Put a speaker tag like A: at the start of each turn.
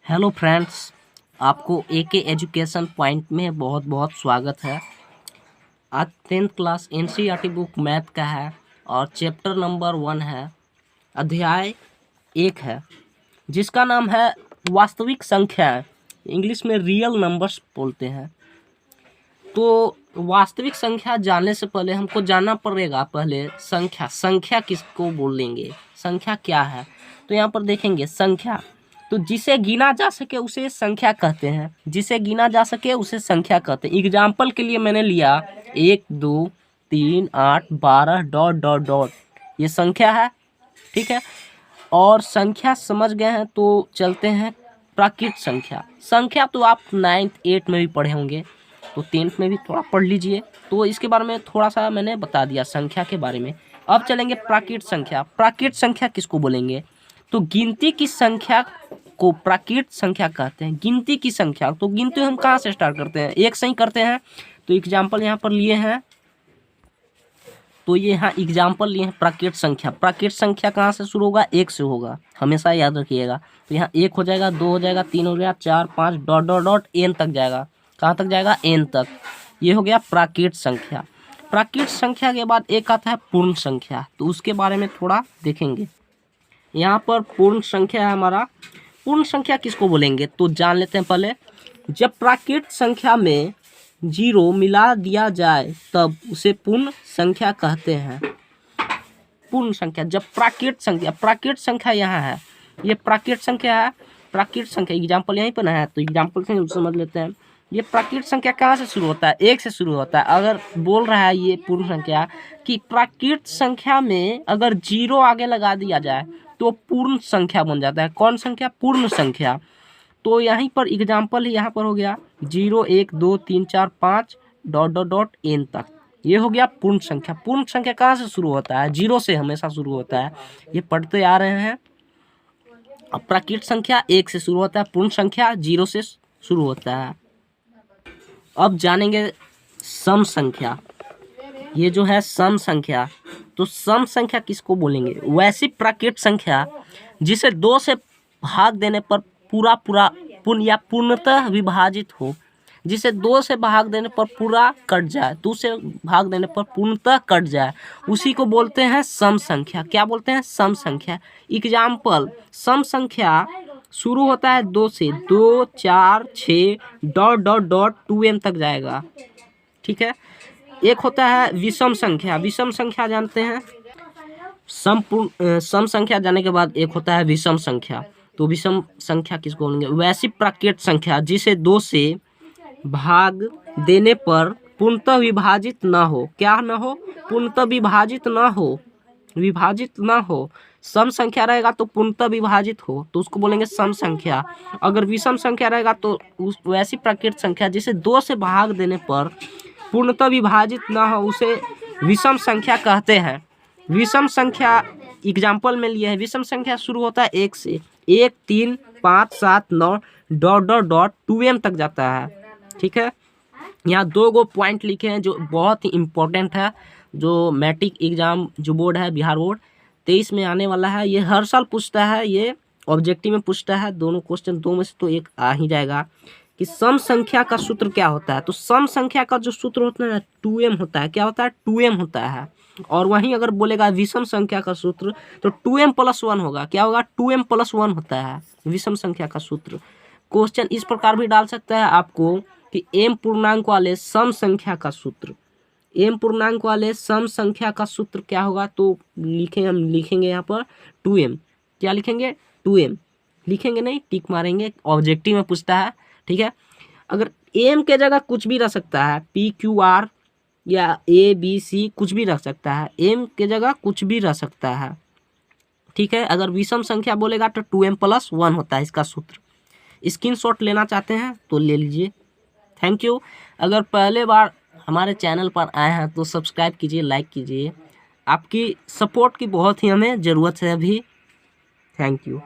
A: Hello friends, आपको एके education point में बहुत बहुत स्वागत है। आज 10th class NCERT book math का है और चैप्टर नंबर 1 है, अध्याय 1 है, जिसका नाम है वास्तविक संख्या। इंग्लिश में रियल नंबर्स बोलते हैं। तो वास्तविक संख्या जानने से पहले हमको जानना पड़ेगा पहले संख्या किसको बोलेंगे, संख्या क्या है। तो यहाँ पर देखेंगे संख्या, तो जिसे गिना जा सके उसे संख्या कहते हैं, जिसे गिना जा सके उसे संख्या कहते हैं। एग्जाम्पल के लिए मैंने लिया 1 2 3 8 12 डॉट डॉट डॉट, ये संख्या है, ठीक है। और संख्या समझ गए हैं तो चलते हैं प्राकृत संख्या। संख्या तो आप 9th 8th में भी पढ़े होंगे, तो 10th में भी थोड़ा पढ़ लीजिए। तो इसके बारे में थोड़ा सा मैंने बता दिया संख्या के बारे में। अब चलेंगे प्राकृत संख्या। प्राकृत संख्या किसको बोलेंगे? तो गिनती की संख्या को प्राकृत संख्या कहते हैं। गिनती की संख्या, तो गिनती हम कहाँ से स्टार्ट करते हैं? एक से ही करते हैं। तो एग्जाम्पल यहाँ पर लिए हैं, तो ये यहाँ एग्जाम्पल लिए हैं प्राकृत संख्या। प्राकृत संख्या कहाँ से शुरू होगा? 1 से होगा, हमेशा याद रखिएगा। तो यहाँ 1 हो जाएगा, 2 हो जाएगा, 3 हो गया, 4 5 डॉट डॉट डॉट n तक जाएगा। कहाँ तक जाएगा? n तक। ये हो गया प्राकृत संख्या। प्राकृत संख्या के बाद एक आता है पूर्ण संख्या, तो उसके बारे में थोड़ा देखेंगे। यहाँ पर पूर्ण संख्या है हमारा। पूर्ण संख्या किसको बोलेंगे तो जान लेते हैं पहले। जब प्राकृत संख्या में 0 मिला दिया जाए तब उसे पूर्ण संख्या कहते हैं। पूर्ण संख्या, जब प्राकृत संख्या यहाँ है, ये प्राकृत संख्या है। प्राकृत संख्या एग्जाम्पल यहीं पर है, तो एग्जाम्पल से समझ लेते हैं। ये प्राकृत संख्या कहाँ से शुरू होता है? 1 से शुरू होता है। अगर बोल रहा है ये पूर्ण संख्या कि प्राकृत संख्या में अगर 0 आगे लगा दिया जाए तो पूर्ण संख्या बन जाता है। कौन संख्या? पूर्ण संख्या। तो यहीं पर एग्जाम्पल यहाँ पर हो गया 0 1 2 3 4 5 डॉट डॉट डॉट n तक, ये हो गया पूर्ण संख्या। पूर्ण संख्या कहाँ से शुरू होता है? 0 से हमेशा शुरू होता है, ये पढ़ते आ रहे हैं। अब प्राकृत संख्या 1 से शुरू होता है, पूर्ण संख्या 0 से शुरू होता है। अब जानेंगे सम संख्या। ये जो है सम संख्या, तो सम संख्या किसको बोलेंगे? वैसी प्राकृत संख्या जिसे 2 से भाग देने पर पूर्णतः विभाजित हो। जिसे 2 से भाग देने पर पूरा कट जाए, 2 से भाग देने पर पूर्णतः कट जाए, उसी को बोलते हैं सम संख्या। क्या बोलते हैं? सम संख्या। एग्जाम्पल, सम संख्या शुरू होता है 2 से, 2 4 6 डॉट डॉट डॉट 2m तक जाएगा, ठीक है। एक होता है विषम संख्या। विषम संख्या जानते हैं, सम संख्या जानने के बाद एक होता है विषम संख्या। तो विषम संख्या किसको बोलेंगे? वैसी प्राकृत संख्या जिसे 2 से भाग देने पर पूर्णतः विभाजित ना हो। क्या ना हो? पूर्णतः विभाजित ना हो, विभाजित ना हो। सम संख्या रहेगा तो पूर्णतः विभाजित हो, तो उसको बोलेंगे सम संख्या। अगर विषम संख्या रहेगा तो उस वैसी प्राकृत संख्या जिसे 2 से भाग देने पर पूर्णतः विभाजित ना हो, उसे विषम संख्या कहते हैं। विषम संख्या एग्जाम्पल में लिए हैं। विषम संख्या शुरू होता है 1 से, 1 3 5 7 9 डॉट डॉट डॉट 2m तक जाता है, ठीक है। यहाँ 2 पॉइंट लिखे हैं जो बहुत ही इम्पोर्टेंट है, जो मैट्रिक एग्जाम जो बोर्ड है, बिहार बोर्ड 23 में आने वाला है। ये हर साल पूछता है, ये ऑब्जेक्टिव में पूछता है। दोनों क्वेश्चन 2 में से तो एक आ ही जाएगा कि सम संख्या का सूत्र क्या होता है। तो सम संख्या का जो सूत्र होता है 2m होता है। क्या होता है? 2m होता है। और वहीं अगर बोलेगा विषम संख्या का सूत्र तो 2m + 1 होगा। क्या होगा? 2m + 1 होता है विषम संख्या का सूत्र। क्वेश्चन इस प्रकार भी डाल सकता है आपको कि m पूर्णांक वाले सम संख्या का सूत्र, m पूर्णांक वाले सम संख्या का सूत्र क्या होगा? तो हम लिखेंगे यहाँ पर 2m। क्या लिखेंगे? 2m लिखेंगे, नहीं टिक मारेंगे, ऑब्जेक्टिव में पूछता है, ठीक है। अगर m के जगह कुछ भी रख सकता है, p q r या a b c कुछ भी रख सकता है, m के जगह कुछ भी रख सकता है, ठीक है। अगर विषम संख्या बोलेगा तो 2m + 1 होता है इसका सूत्र। स्क्रीनशॉट लेना चाहते हैं तो ले लीजिए। Thank you. अगर पहले बार हमारे चैनल पर आए हैं तो सब्सक्राइब कीजिए, लाइक कीजिए। आपकी सपोर्ट की बहुत ही हमें ज़रूरत है अभी। Thank you.